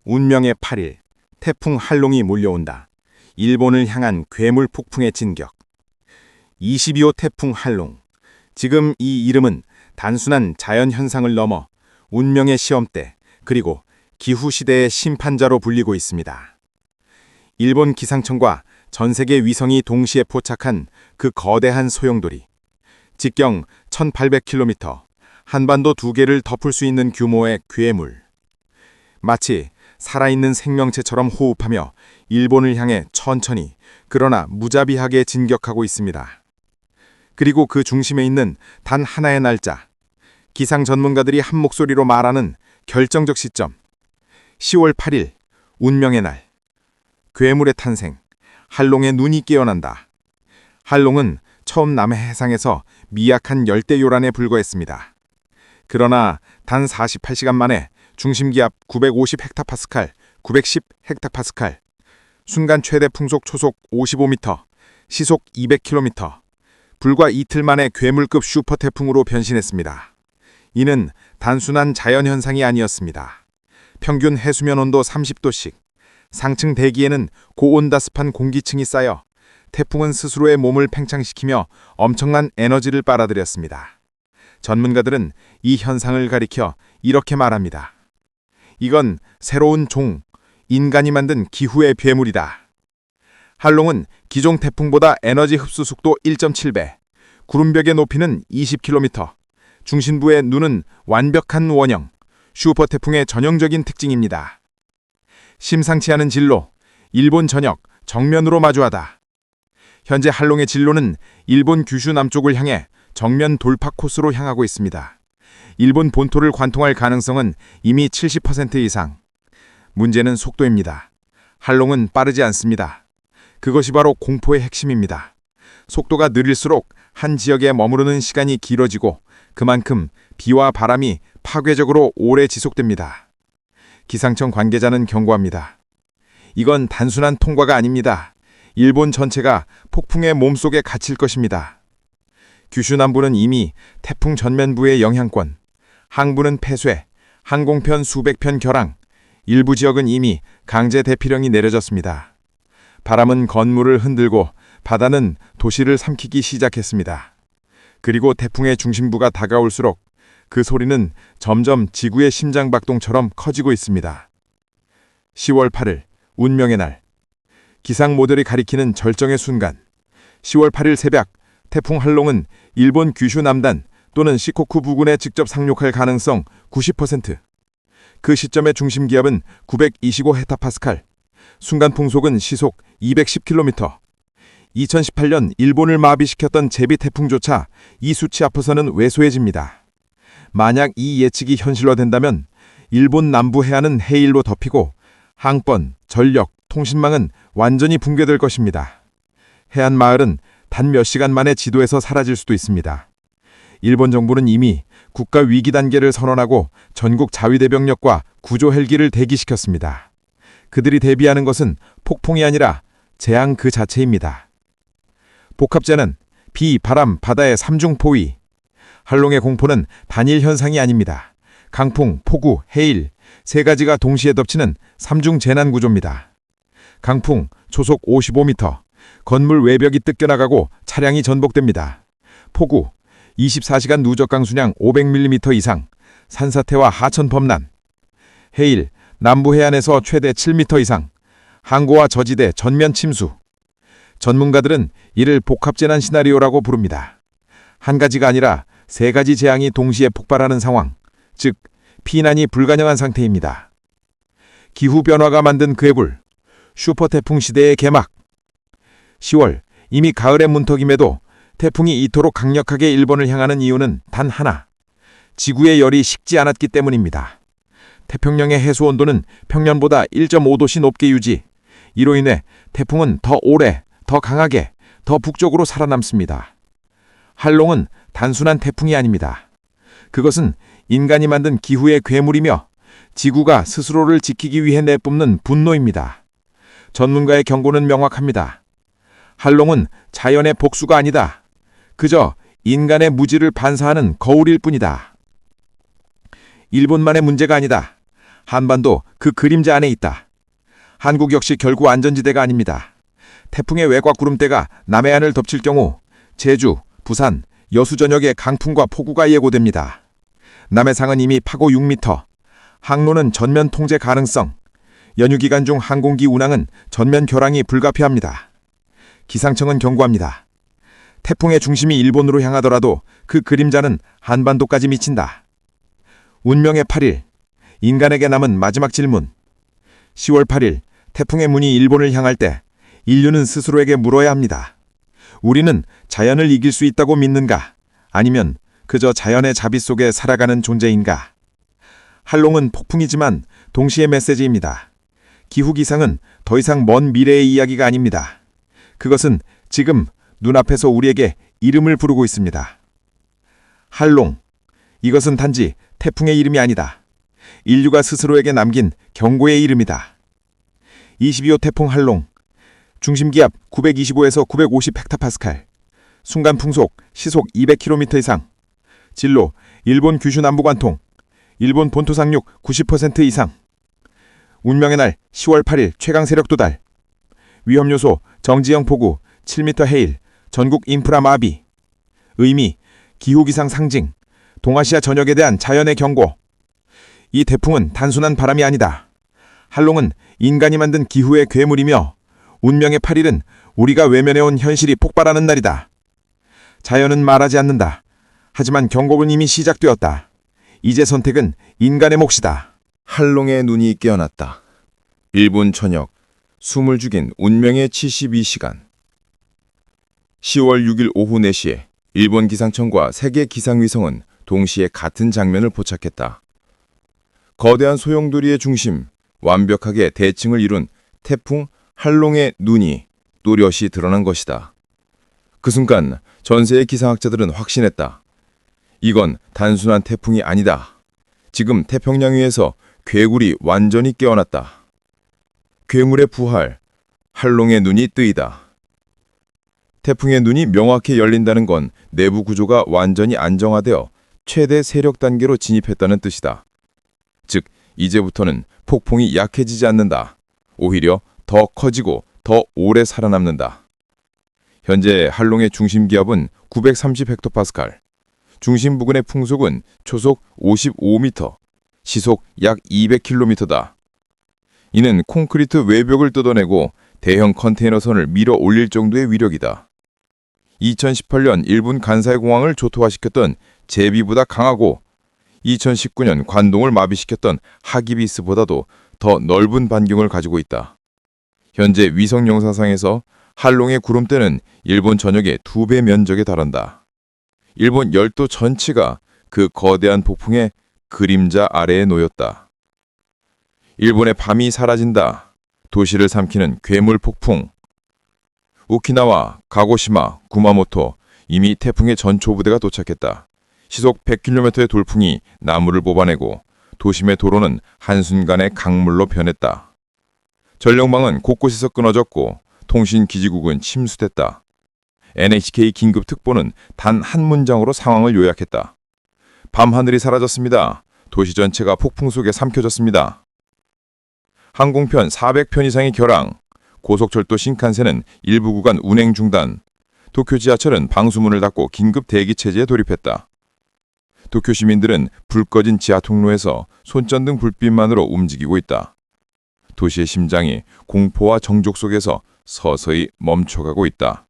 운명의 8일, 태풍 한롱이 몰려온다. 일본을 향한 괴물 폭풍의 진격. 22호 태풍 한롱. 지금 이 이름은 단순한 자연현상을 넘어 운명의 시험대, 그리고 기후시대의 심판자로 불리고 있습니다. 일본 기상청과 전 세계 위성이 동시에 포착한 그 거대한 소용돌이. 직경 1800km, 한반도 2개를 덮을 수 있는 규모의 괴물. 마치 살아있는 생명체처럼 호흡하며 일본을 향해 천천히, 그러나 무자비하게 진격하고 있습니다. 그리고 그 중심에 있는 단 하나의 날짜. 기상 전문가들이 한 목소리로 말하는 결정적 시점. 10월 8일, 운명의 날. 괴물의 탄생. 한롱의 눈이 깨어난다. 한롱은 처음 남해 해상에서 미약한 열대요란에 불과했습니다. 그러나 단 48시간 만에 중심기압 950헥타파스칼, 910헥타파스칼, 순간 최대 풍속 초속 55m, 시속 200km, 불과 이틀 만에 괴물급 슈퍼태풍으로 변신했습니다. 이는 단순한 자연현상이 아니었습니다. 평균 해수면 온도 30도씩, 상층 대기에는 고온다습한 공기층이 쌓여 태풍은 스스로의 몸을 팽창시키며 엄청난 에너지를 빨아들였습니다. 전문가들은 이 현상을 가리켜 이렇게 말합니다. 이건 새로운 종, 인간이 만든 기후의 괴물이다. 한롱은 기존 태풍보다 에너지 흡수 속도 1.7배, 구름벽의 높이는 20km, 중심부의 눈은 완벽한 원형, 슈퍼태풍의 전형적인 특징입니다. 심상치 않은 진로, 일본 전역, 정면으로 마주하다. 현재 한롱의 진로는 일본 규슈 남쪽을 향해 정면 돌파 코스로 향하고 있습니다. 일본 본토를 관통할 가능성은 이미 70% 이상. 문제는 속도입니다. 한롱은 빠르지 않습니다. 그것이 바로 공포의 핵심입니다. 속도가 느릴수록 한 지역에 머무르는 시간이 길어지고 그만큼 비와 바람이 파괴적으로 오래 지속됩니다. 기상청 관계자는 경고합니다. 이건 단순한 통과가 아닙니다. 일본 전체가 폭풍의 몸속에 갇힐 것입니다. 규슈 남부는 이미 태풍 전면부의 영향권, 항부는 폐쇄, 항공편 수백 편 결항, 일부 지역은 이미 강제 대피령이 내려졌습니다. 바람은 건물을 흔들고 바다는 도시를 삼키기 시작했습니다. 그리고 태풍의 중심부가 다가올수록 그 소리는 점점 지구의 심장박동처럼 커지고 있습니다. 10월 8일, 운명의 날. 기상 모델이 가리키는 절정의 순간. 10월 8일 새벽, 태풍 한롱은 일본 규슈 남단 또는 시코쿠 부근에 직접 상륙할 가능성 90%. 그 시점의 중심 기압은 925헥타파스칼, 순간 풍속은 시속 210km. 2018년 일본을 마비시켰던 제비 태풍조차 이 수치 앞서서는 왜소해집니다. 만약 이 예측이 현실화된다면 일본 남부 해안은 해일로 덮이고 항번, 전력, 통신망은 완전히 붕괴될 것입니다. 해안 마을은 단 몇 시간 만에 지도에서 사라질 수도 있습니다. 일본 정부는 이미 국가 위기 단계를 선언하고 전국 자위대병력과 구조 헬기를 대기시켰습니다. 그들이 대비하는 것은 폭풍이 아니라 재앙 그 자체입니다. 복합재난, 비, 바람, 바다의 삼중 포위. 한롱의 공포는 단일 현상이 아닙니다. 강풍, 폭우, 해일, 세 가지가 동시에 덮치는 삼중 재난 구조입니다. 강풍, 초속 55m, 건물 외벽이 뜯겨나가고 차량이 전복됩니다. 폭우, 24시간 누적 강수량 500mm 이상, 산사태와 하천 범람. 해일, 남부 해안에서 최대 7m 이상, 항구와 저지대 전면 침수. 전문가들은 이를 복합재난 시나리오라고 부릅니다. 한 가지가 아니라 세 가지 재앙이 동시에 폭발하는 상황, 즉 피난이 불가능한 상태입니다. 기후변화가 만든 괴물, 슈퍼태풍 시대의 개막. 10월, 이미 가을의 문턱임에도 태풍이 이토록 강력하게 일본을 향하는 이유는 단 하나. 지구의 열이 식지 않았기 때문입니다. 태평양의 해수 온도는 평년보다 1.5도씨 높게 유지. 이로 인해 태풍은 더 오래, 더 강하게, 더 북쪽으로 살아남습니다. 한롱은 단순한 태풍이 아닙니다. 그것은 인간이 만든 기후의 괴물이며 지구가 스스로를 지키기 위해 내뿜는 분노입니다. 전문가의 경고는 명확합니다. 한롱은 자연의 복수가 아니다. 그저 인간의 무지를 반사하는 거울일 뿐이다. 일본만의 문제가 아니다. 한반도 그 그림자 안에 있다. 한국 역시 결국 안전지대가 아닙니다. 태풍의 외곽 구름대가 남해안을 덮칠 경우 제주, 부산, 여수 전역에 강풍과 폭우가 예고됩니다. 남해상은 이미 파고 6m, 항로는 전면 통제 가능성, 연휴 기간 중 항공기 운항은 전면 결항이 불가피합니다. 기상청은 경고합니다. 태풍의 중심이 일본으로 향하더라도 그 그림자는 한반도까지 미친다. 운명의 8일, 인간에게 남은 마지막 질문. 10월 8일, 태풍의 문이 일본을 향할 때 인류는 스스로에게 물어야 합니다. 우리는 자연을 이길 수 있다고 믿는가? 아니면 그저 자연의 자비 속에 살아가는 존재인가? 한롱은 폭풍이지만 동시에 메시지입니다. 기후기상은 더 이상 먼 미래의 이야기가 아닙니다. 그것은 지금 눈앞에서 우리에게 이름을 부르고 있습니다. 한롱. 이것은 단지 태풍의 이름이 아니다. 인류가 스스로에게 남긴 경고의 이름이다. 22호 태풍 한롱. 중심기압 925에서 950 헥타파스칼. 순간 풍속 시속 200km 이상. 진로 일본 규슈 남부 관통. 일본 본토 상륙 90% 이상. 운명의 날 10월 8일 최강 세력 도달. 위험 요소 정지형 폭우 7m 해일. 전국 인프라 마비. 의미 기후기상 상징. 동아시아 전역에 대한 자연의 경고. 이 태풍은 단순한 바람이 아니다. 한롱은 인간이 만든 기후의 괴물이며 운명의 8일은 우리가 외면해온 현실이 폭발하는 날이다. 자연은 말하지 않는다. 하지만 경고는 이미 시작되었다. 이제 선택은 인간의 몫이다. 한롱의 눈이 깨어났다. 일본 전역, 숨을 죽인 운명의 72시간. 10월 6일 오후 4시에 일본 기상청과 세계 기상위성은 동시에 같은 장면을 포착했다. 거대한 소용돌이의 중심, 완벽하게 대칭을 이룬 태풍 한롱의 눈이 또렷이 드러난 것이다. 그 순간 전세의 기상학자들은 확신했다. 이건 단순한 태풍이 아니다. 지금 태평양 위에서 괴굴이 완전히 깨어났다. 괴물의 부활, 한롱의 눈이 뜨이다. 태풍의 눈이 명확히 열린다는 건 내부 구조가 완전히 안정화되어 최대 세력 단계로 진입했다는 뜻이다. 즉, 이제부터는 폭풍이 약해지지 않는다. 오히려 더 커지고 더 오래 살아남는다. 현재 한롱의 중심 기압은 930 헥토파스칼, 중심 부근의 풍속은 초속 55m, 시속 약 200km다. 이는 콘크리트 외벽을 뜯어내고 대형 컨테이너선을 밀어 올릴 정도의 위력이다. 2018년 일본 간사이 공항을 조토화시켰던 제비보다 강하고 2019년 관동을 마비시켰던 하기비스보다도 더 넓은 반경을 가지고 있다. 현재 위성 영상상에서 한롱의 구름대는 일본 전역의 2배 면적에 달한다. 일본 열도 전체가 그 거대한 폭풍의 그림자 아래에 놓였다. 일본의 밤이 사라진다. 도시를 삼키는 괴물 폭풍. 오키나와, 가고시마, 구마모토 이미 태풍의 전초부대가 도착했다. 시속 100km의 돌풍이 나무를 뽑아내고 도심의 도로는 한순간에 강물로 변했다. 전력망은 곳곳에서 끊어졌고 통신기지국은 침수됐다. NHK 긴급특보는 단 한 문장으로 상황을 요약했다. 밤하늘이 사라졌습니다. 도시 전체가 폭풍 속에 삼켜졌습니다. 항공편 400편 이상이 결항, 고속철도 신칸센은 일부 구간 운행 중단, 도쿄 지하철은 방수문을 닫고 긴급 대기 체제에 돌입했다. 도쿄 시민들은 불 꺼진 지하 통로에서 손전등 불빛만으로 움직이고 있다. 도시의 심장이 공포와 정적 속에서 서서히 멈춰가고 있다.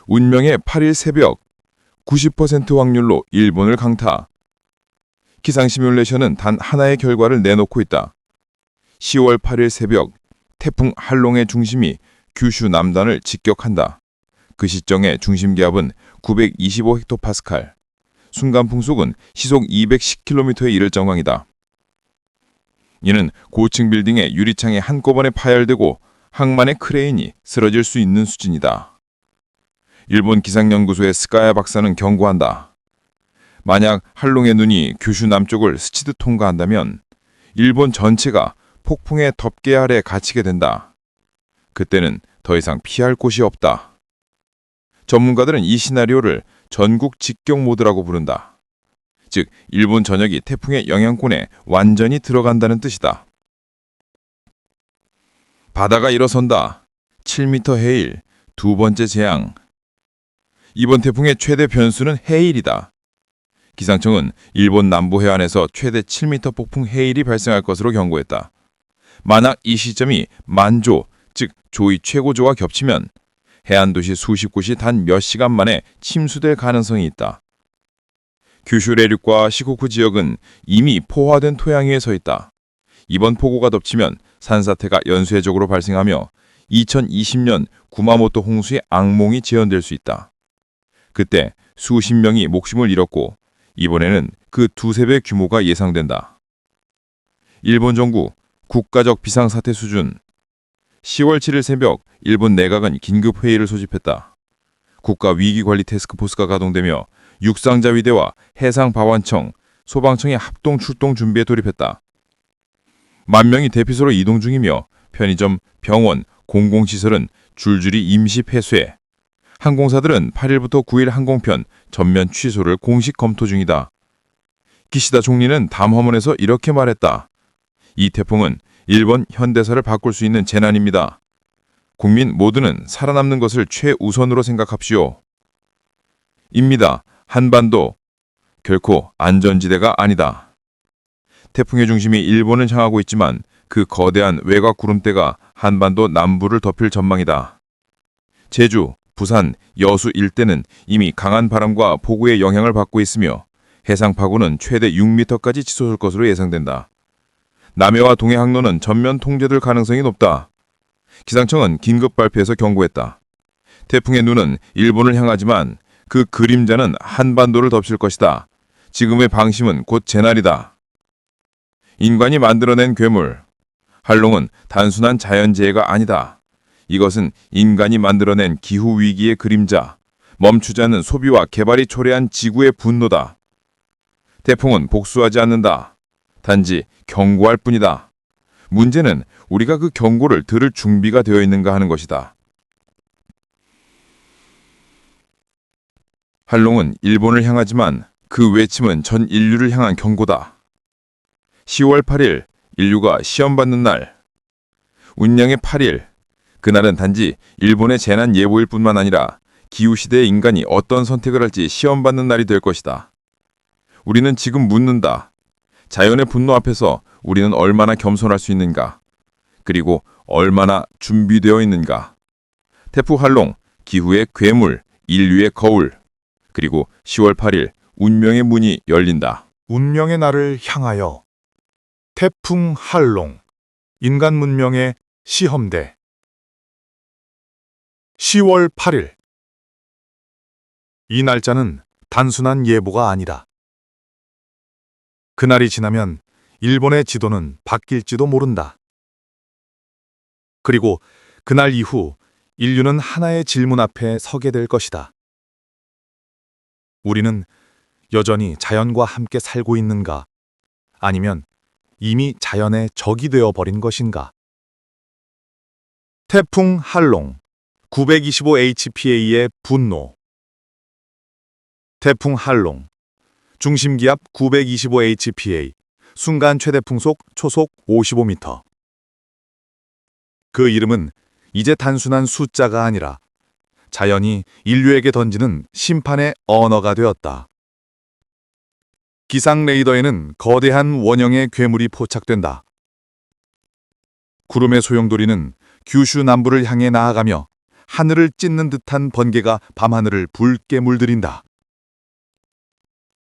운명의 8일 새벽, 90% 확률로 일본을 강타. 기상 시뮬레이션은 단 하나의 결과를 내놓고 있다. 10월 8일 새벽, 태풍 한롱의 중심이 규슈 남단을 직격한다. 그 시점의 중심 기압은 925 헥토파스칼, 순간 풍속은 시속 210km에 이를 정황이다. 이는 고층 빌딩의 유리창이 한꺼번에 파열되고 항만의 크레인이 쓰러질 수 있는 수준이다. 일본 기상연구소의 스카야 박사는 경고한다. 만약 한롱의 눈이 규슈 남쪽을 스치듯 통과한다면 일본 전체가 폭풍의 덮개 아래 갇히게 된다. 그때는 더 이상 피할 곳이 없다. 전문가들은 이 시나리오를 전국 직격 모드라고 부른다. 즉 일본 전역이 태풍의 영향권에 완전히 들어간다는 뜻이다. 바다가 일어선다. 7m 해일, 두 번째 재앙. 이번 태풍의 최대 변수는 해일이다. 기상청은 일본 남부 해안에서 최대 7m 폭풍 해일이 발생할 것으로 경고했다. 만약 이 시점이 만조, 즉 조의 최고조와 겹치면 해안 도시 수십 곳이 단 몇 시간 만에 침수될 가능성이 있다. 규슈 내륙과 시코쿠 지역은 이미 포화된 토양 위에 서 있다. 이번 폭우가 덮치면 산사태가 연쇄적으로 발생하며 2020년 구마모토 홍수의 악몽이 재현될 수 있다. 그때 수십 명이 목숨을 잃었고 이번에는 그 두세 배 규모가 예상된다. 일본 정부 국가적 비상사태 수준. 10월 7일 새벽 일본 내각은 긴급회의를 소집했다. 국가위기관리 태스크포스가 가동되며 육상자위대와 해상방완청, 소방청의 합동 출동 준비에 돌입했다. 만 명이 대피소로 이동 중이며 편의점, 병원, 공공시설은 줄줄이 임시 폐쇄. 항공사들은 8일부터 9일 항공편 전면 취소를 공식 검토 중이다. 기시다 총리는 담화문에서 이렇게 말했다. 이 태풍은 일본 현대사를 바꿀 수 있는 재난입니다. 국민 모두는 살아남는 것을 최우선으로 생각합시오. 입니다. 한반도 결코 안전지대가 아니다. 태풍의 중심이 일본을 향하고 있지만 그 거대한 외곽 구름대가 한반도 남부를 덮일 전망이다. 제주, 부산, 여수 일대는 이미 강한 바람과 폭우의 영향을 받고 있으며 해상 파고는 최대 6m까지 치솟을 것으로 예상된다. 남해와 동해 항로는 전면 통제될 가능성이 높다. 기상청은 긴급 발표에서 경고했다. 태풍의 눈은 일본을 향하지만 그 그림자는 한반도를 덮칠 것이다. 지금의 방심은 곧 재날이다. 인간이 만들어낸 괴물. 한롱은 단순한 자연재해가 아니다. 이것은 인간이 만들어낸 기후위기의 그림자, 멈추지 않는 소비와 개발이 초래한 지구의 분노다. 태풍은 복수하지 않는다. 단지 경고할 뿐이다. 문제는 우리가 그 경고를 들을 준비가 되어 있는가 하는 것이다. 한롱은 일본을 향하지만 그 외침은 전 인류를 향한 경고다. 10월 8일, 인류가 시험받는 날. 운명의 8일. 그날은 단지 일본의 재난 예보일 뿐만 아니라 기후시대의 인간이 어떤 선택을 할지 시험받는 날이 될 것이다. 우리는 지금 묻는다. 자연의 분노 앞에서 우리는 얼마나 겸손할 수 있는가? 그리고 얼마나 준비되어 있는가? 태풍 한롱, 기후의 괴물, 인류의 거울. 그리고 10월 8일, 운명의 문이 열린다. 운명의 날을 향하여 태풍 한롱, 인간 문명의 시험대. 10월 8일. 이 날짜는 단순한 예보가 아니다. 그날이 지나면 일본의 지도는 바뀔지도 모른다. 그리고 그날 이후 인류는 하나의 질문 앞에 서게 될 것이다. 우리는 여전히 자연과 함께 살고 있는가? 아니면 이미 자연의 적이 되어 버린 것인가? 태풍 한롱, 925 HPA의 분노. 태풍 한롱, 중심기압 925 HPA, 순간 최대 풍속 초속 55m. 그 이름은 이제 단순한 숫자가 아니라 자연이 인류에게 던지는 심판의 언어가 되었다. 기상 레이더에는 거대한 원형의 괴물이 포착된다. 구름의 소용돌이는 규슈 남부를 향해 나아가며 하늘을 찢는 듯한 번개가 밤하늘을 붉게 물들인다.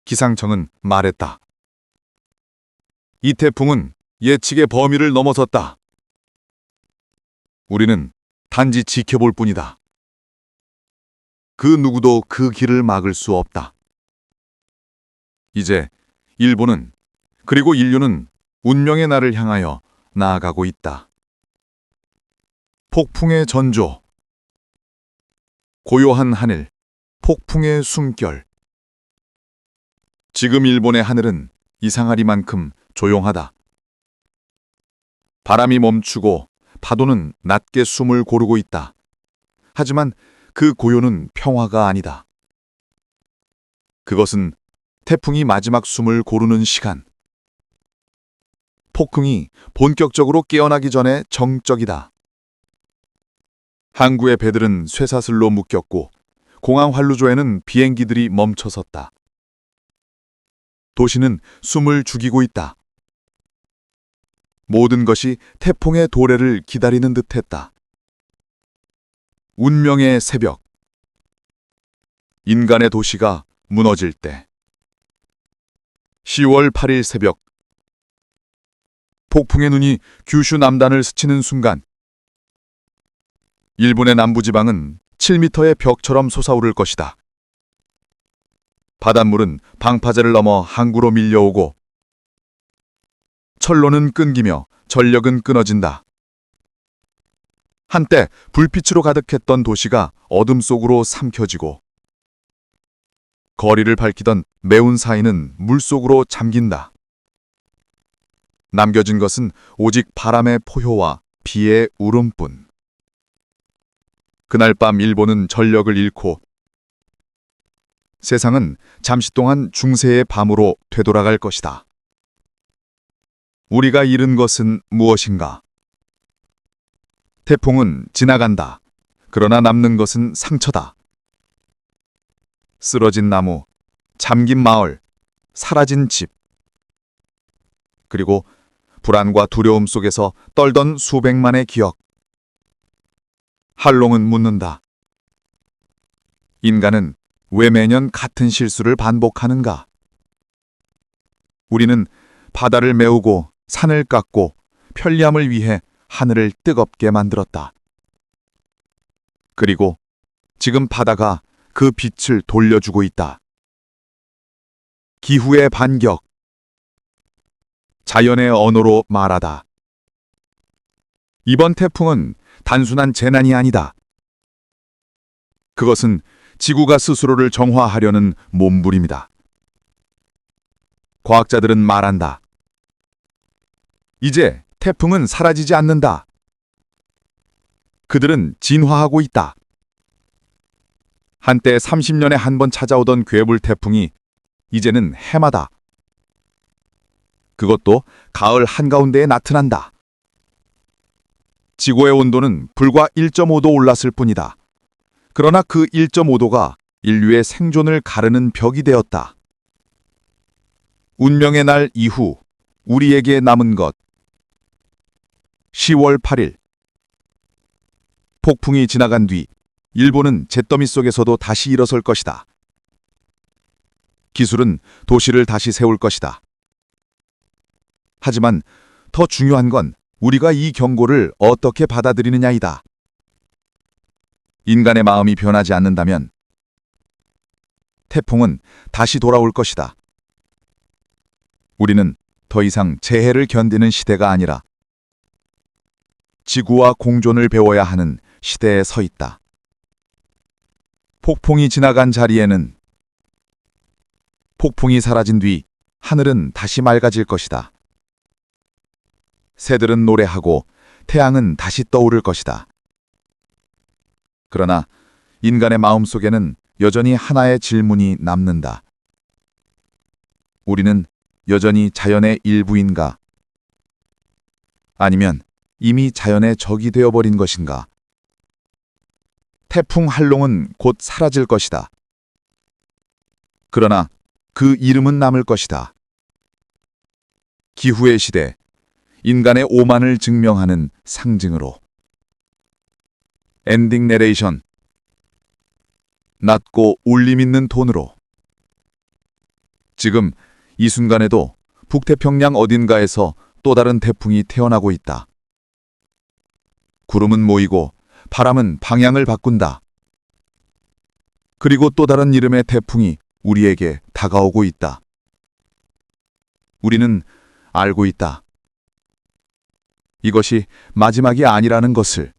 기상청은 말했다. 이 태풍은 예측의 범위를 넘어섰다. 우리는 단지 지켜볼 뿐이다. 그 누구도 그 길을 막을 수 없다. 이제 일본은 그리고 인류는 운명의 날을 향하여 나아가고 있다. 폭풍의 전조. 고요한 하늘, 폭풍의 숨결. 지금 일본의 하늘은 이상하리만큼 조용하다. 바람이 멈추고 파도는 낮게 숨을 고르고 있다. 하지만 그 고요는 평화가 아니다. 그것은 태풍이 마지막 숨을 고르는 시간. 폭풍이 본격적으로 깨어나기 전에 정적이다. 항구의 배들은 쇠사슬로 묶였고 공항 환루조에는 비행기들이 멈춰섰다. 도시는 숨을 죽이고 있다. 모든 것이 태풍의 도래를 기다리는 듯했다. 운명의 새벽. 인간의 도시가 무너질 때. 10월 8일 새벽. 폭풍의 눈이 규슈 남단을 스치는 순간 일본의 남부지방은 7m의 벽처럼 솟아오를 것이다. 바닷물은 방파제를 넘어 항구로 밀려오고 철로는 끊기며 전력은 끊어진다. 한때 불빛으로 가득했던 도시가 어둠 속으로 삼켜지고 거리를 밝히던 매운 사인은 물속으로 잠긴다. 남겨진 것은 오직 바람의 포효와 비의 울음뿐. 그날 밤 일본은 전력을 잃고 세상은 잠시 동안 중세의 밤으로 되돌아갈 것이다. 우리가 잃은 것은 무엇인가? 태풍은 지나간다. 그러나 남는 것은 상처다. 쓰러진 나무, 잠긴 마을, 사라진 집. 그리고 불안과 두려움 속에서 떨던 수백만의 기억. 한롱은 묻는다. 인간은 왜 매년 같은 실수를 반복하는가? 우리는 바다를 메우고 산을 깎고 편리함을 위해 하늘을 뜨겁게 만들었다. 그리고 지금 바다가 그 빛을 돌려주고 있다. 기후의 반격. 자연의 언어로 말하다. 이번 태풍은 단순한 재난이 아니다. 그것은 지구가 스스로를 정화하려는 몸부림이다. 과학자들은 말한다. 이제 태풍은 사라지지 않는다. 그들은 진화하고 있다. 한때 30년에 한 번 찾아오던 괴물 태풍이 이제는 해마다, 그것도 가을 한가운데에 나타난다. 지구의 온도는 불과 1.5도 올랐을 뿐이다. 그러나 그 1.5도가 인류의 생존을 가르는 벽이 되었다. 운명의 날 이후 우리에게 남은 것. 10월 8일. 폭풍이 지나간 뒤 일본은 잿더미 속에서도 다시 일어설 것이다. 기술은 도시를 다시 세울 것이다. 하지만 더 중요한 건 우리가 이 경고를 어떻게 받아들이느냐이다. 인간의 마음이 변하지 않는다면 태풍은 다시 돌아올 것이다. 우리는 더 이상 재해를 견디는 시대가 아니라 지구와 공존을 배워야 하는 시대에 서 있다. 폭풍이 지나간 자리에는 폭풍이 사라진 뒤 하늘은 다시 맑아질 것이다. 새들은 노래하고 태양은 다시 떠오를 것이다. 그러나 인간의 마음속에는 여전히 하나의 질문이 남는다. 우리는 여전히 자연의 일부인가? 아니면 이미 자연의 적이 되어버린 것인가? 태풍 한롱은 곧 사라질 것이다. 그러나 그 이름은 남을 것이다. 기후의 시대, 인간의 오만을 증명하는 상징으로. 엔딩 내레이션. 낮고 울림 있는 톤으로. 지금 이 순간에도 북태평양 어딘가에서 또 다른 태풍이 태어나고 있다. 구름은 모이고 바람은 방향을 바꾼다. 그리고 또 다른 이름의 태풍이 우리에게 다가오고 있다. 우리는 알고 있다. 이것이 마지막이 아니라는 것을.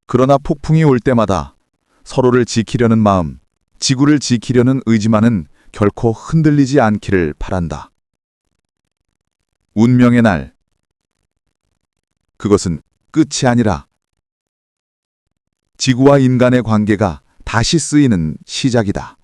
그러나 폭풍이 올 때마다 서로를 지키려는 마음, 지구를 지키려는 의지만은 결코 흔들리지 않기를 바란다. 운명의 날. 그것은 끝이 아니라 지구와 인간의 관계가 다시 쓰이는 시작이다.